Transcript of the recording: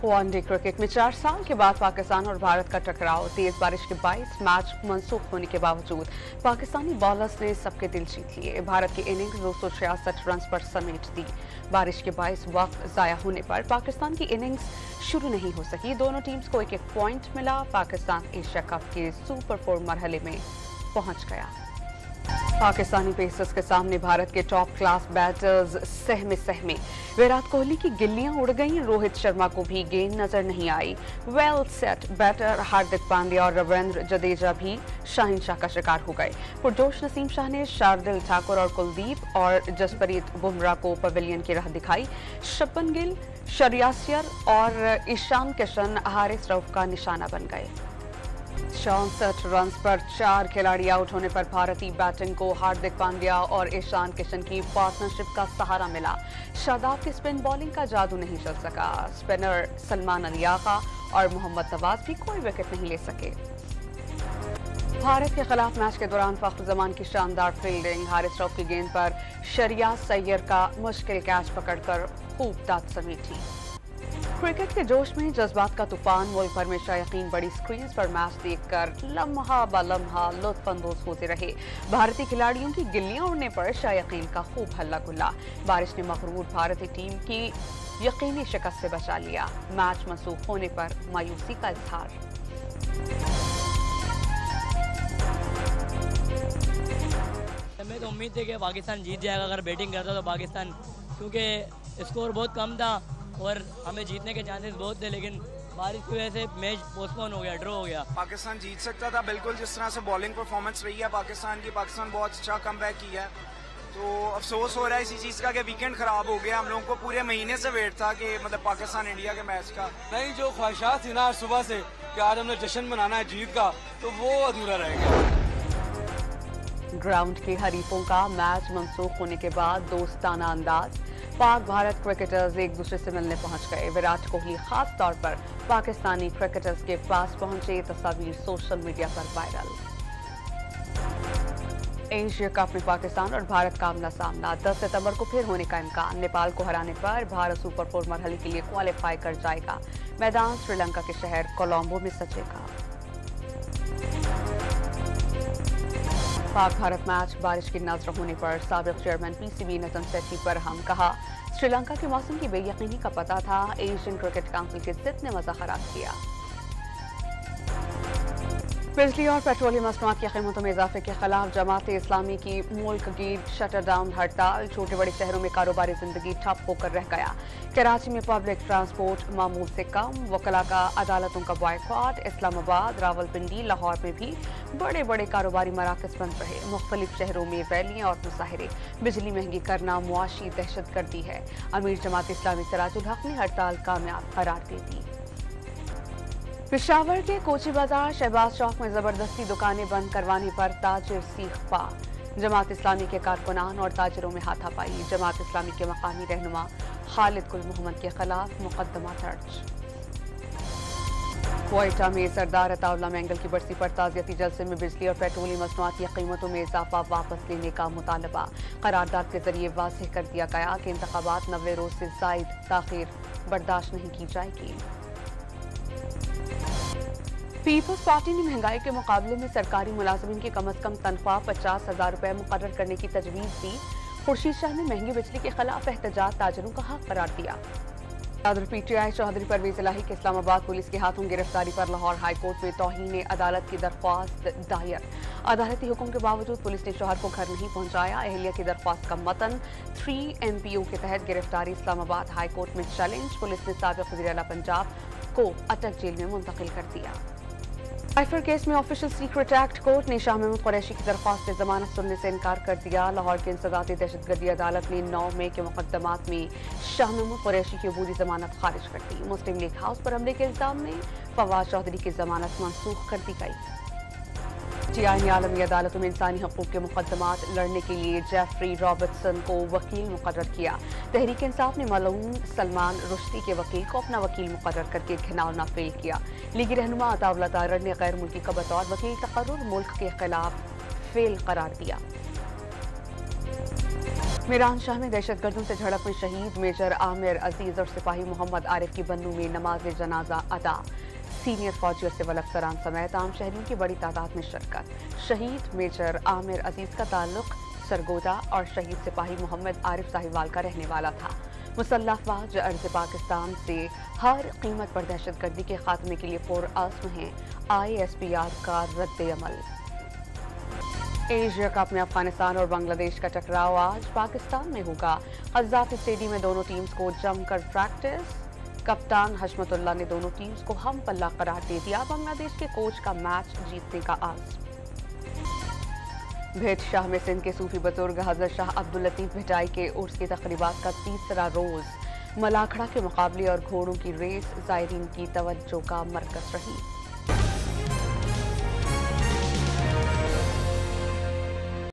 One day cricket में 4 साल के बाद पाकिस्तान और भारत का टकराव। तेज बारिश के 22 मैच मंसूख होने के बावजूद पाकिस्तानी बॉलर्स ने सबके दिल जीत लिए। भारत की इनिंग्स 266 रन पर समेट दी। बारिश के 22 वक्त जाया होने पर पाकिस्तान की इनिंग्स शुरू नहीं हो सकी। दोनों टीम्स को एक एक पॉइंट मिला। पाकिस्तान एशिया कप के सुपर 4 मरहले में पहुंच गया। पाकिस्तानी पेसर्स के सामने भारत के टॉप क्लास बैटर्स सहमे। विराट कोहली की गिल्लियां उड़ गईं। रोहित शर्मा को भी गेंद नजर नहीं आई। Well set batter Hardik Pandya और रविंद्र जडेजा भी शाहिनशाह का शिकार हो गए। पुरजोश नसीम शाह ने शार्दुल ठाकुर और कुलदीप और जसप्रीत बुमराह को पवेलियन की राह दिखाई। शुभमन गिल, श्रेयस और ईशान किशन हारिस रऊफ का निशाना बन गए। 64 रन पर 4 खिलाड़ी आउट होने पर भारतीय बैटिंग को हार्दिक पांड्या और ईशान किशन की पार्टनरशिप का सहारा मिला। शादाब की स्पिन बॉलिंग का जादू नहीं चल सका। स्पिनर सलमान अली आगा और मोहम्मद नवाज भी कोई विकेट नहीं ले सके। भारत के खिलाफ मैच के दौरान फख्र जमान की शानदार फील्डिंग। हारिस रऊफ की गेंद पर श्रेयस अय्यर का मुश्किल कैच पकड़कर खूब दाद समेटी। क्रिकेट के जोश में जज्बात का तूफान। मुल्क भर में शायकीन बड़ी स्क्रीन पर मैच देखकर लम्हा ब लम्हा लुत्फानंदोज होते रहे। भारतीय खिलाड़ियों की गिल्लियां उड़ने पर शायकीन का खूब हल्ला गुल्ला। बारिश ने मगरूर भारतीय टीम की यकीनी शिकस्त से बचा लिया। मैच मंसूख होने पर मायूसी का इजहार। हमें तो उम्मीद थी कि पाकिस्तान जीत जाएगा अगर बैटिंग करता तो पाकिस्तान, क्योंकि स्कोर बहुत कम था और हमें जीतने के चांसेस बहुत थे, लेकिन बारिश की वजह से मैच पोस्टपोन हो गया, ड्रॉ हो गया। पाकिस्तान जीत सकता था बिल्कुल, जिस तरह से बॉलिंग परफॉर्मेंस रही है पाकिस्तान की। पाकिस्तान बहुत अच्छा कमबैक किया है, तो अफसोस हो रहा है इसी चीज़ का कि वीकेंड खराब हो गया। हम लोगों को पूरे महीने से वेट था कि मतलब पाकिस्तान इंडिया के मैच का। नहीं, जो ख्वाहिशात थी ना आज सुबह से कि आज हमने जश्न मनाना है जीत का, तो वो अधूरा रह गया। ग्राउंड के हरीफों का मैच मंसूख होने के बाद दोस्ताना अंदाज। पाक भारत क्रिकेटर्स एक दूसरे से मिलने पहुंच गए। विराट कोहली खास तौर पर पाकिस्तानी क्रिकेटर्स के पास पहुंचे। तस्वीर सोशल मीडिया पर वायरल। एशिया कप में पाकिस्तान और भारत का आमना सामना 10 सितंबर को फिर होने का इम्कान। नेपाल को हराने पर भारत सुपर 4 मरहले के लिए क्वालिफाई कर जाएगा। मैदान श्रीलंका के शहर कोलंबो में सजेगा। पाक भारत मैच बारिश की नजर होने पर साबिक चेयरमैन पीसीबी नतन सेठी पर हम कहा, श्रीलंका के मौसम की बेयकीनी का पता था। एशियन क्रिकेट काउंसिल की जिद ने मजा खराब किया। बिजली और पेट्रोलियम मसनूआत की कीमतों में इजाफे के खिलाफ जमात इस्लामी की मुल्क की शटर डाउन हड़ताल। छोटे बड़े शहरों में कारोबारी जिंदगी ठप होकर रह गया। कराची में पब्लिक ट्रांसपोर्ट मामूल से कम। वकला का अदालतों का बॉयकॉट। इस्लामाबाद, रावलपिंडी, लाहौर में भी बड़े बड़े कारोबारी मराकज बंद रहे। मुख्तलिफ शहरों में रैलियां और मुजाहरे। बिजली महंगी करना मुआशी दहशत गर्दी है। अमीर जमात इस्लामी सिराजुल हक ने हड़ताल कामयाब करार दे दी। पेशावर के कोची बाजार शहबाज चौक में जबरदस्ती दुकानें बंद करवाने पर ताजिर सीख पा। जमात इस्लामी के कारकुनान और ताजिरों में हाथापाई। जमात इस्लामी के मकामी रहनुमा खालिद गुल मोहम्मद के खिलाफ मुकदमा दर्ज। क्वेटा में सरदार अताउल्ला मैंगल की बरसी पर ताज़ियती जलसे में बिजली और पेट्रोलियम मसनूआत की कीमतों में इजाफा वापस लेने का मुतालबा। करारदाद के जरिए वाज़ेह कर दिया गया कि इंतखाबात 90 रोज से जायद ताखीर बर्दाश्त नहीं की जाएगी। पीपल्स पार्टी ने महंगाई के मुकाबले में सरकारी मुलाजमीन की कम अज कम तनख्वाह 50,000 रुपए मुकर्रर करने की तजवीज़ दी। खुर्शीद शाह ने महंगी बिजली के खिलाफ एहतजाज ताजरों का हक करार दिया। पीटीआई चौधरी परवेज इलाही के इस्लामाबाद पुलिस के हाथों गिरफ्तारी पर लाहौर हाईकोर्ट में तौहीन अदालत की दरख्वास्त दायर। अदालती हुक्म के बावजूद पुलिस ने शौहर को घर नहीं पहुंचाया। अहलिया की दरख्वास्त का मतन 3 MPO के तहत गिरफ्तारी इस्लामाबाद हाईकोर्ट में चैलेंज। पुलिस ने साबिक वज़ीर आला पंजाब को अटक जेल में मुंतकिल कर दिया। साइफर केस में ऑफिशियल सीक्रेट एक्ट कोर्ट ने शाह महमूद कुरैशी की दरख्वास्त से जमानत सुनने से इनकार कर दिया। लाहौर की इंसदादी दहशतगर्दी अदालत ने 9 मई के मुकदमात में शाह महमूद कुरैशी की अबूरी जमानत खारिज कर दी। मुस्लिम लीग हाउस पर हमले के इल्जाम में फवाद चौधरी की जमानत मंसूख कर दी गई। पीटीआई ने आलमी अदालतों में इंसानी हकूक के मुकदमात लड़ने के लिए जेफरी रॉबर्टसन को वकील मुकर्रर किया। तहरीक इंसाफ ने मलऊन सलमान रुश्दी के वकील को अपना वकील मुकर्रर करके घिनौना फेल किया। लीगी रहनुमा अताउल्ला तारड़ ने गैर मुल्की का बतौर वकील तकर्रुर मुल्क के खिलाफ फेल करार दिया। मीरान शाह में दहशतगर्दों से झड़प में शहीद मेजर आमिर अजीज और सिपाही मोहम्मद आरिफ की बन्नू में नमाज जनाजा अदा। सीनियर फौजी और सिविल अफसरान समेत आम शहरियों की बड़ी तादाद में शिरकत। शहीद मेजर आमिर अजीज का ताल्लुक सरगोदा और शहीद सिपाही मोहम्मद आरिफ साहिवाल का रहने वाला था। मुसल्लह अफवाज अर्ज़ पाकिस्तान से हर कीमत पर दहशतगर्दी के खात्मे के लिए पुरअज़्म हैं। ISPR का रद्द-ए-अमल। एशिया कप में अफगानिस्तान और बांग्लादेश का टकराव आज पाकिस्तान में होगा। क़ज़्ज़ाफ़ी स्टेडियम में दोनों टीम्स को जमकर प्रैक्टिस। कप्तान हशमतुल्लाह ने दोनों टीम्स को हम पल्ला करार दे दिया। बांग्लादेश के कोच का मैच जीतने का आस। भेट शाह में सिंध के सूफी बुजुर्ग हज़रत शाह अब्दुल लतीफ भिटाई के उर्स की तक़रीबात का तीसरा रोज। मलाखड़ा के मुकाबले और घोड़ों की रेस ज़ायरीन की तवज्जो का मरकज़ रही।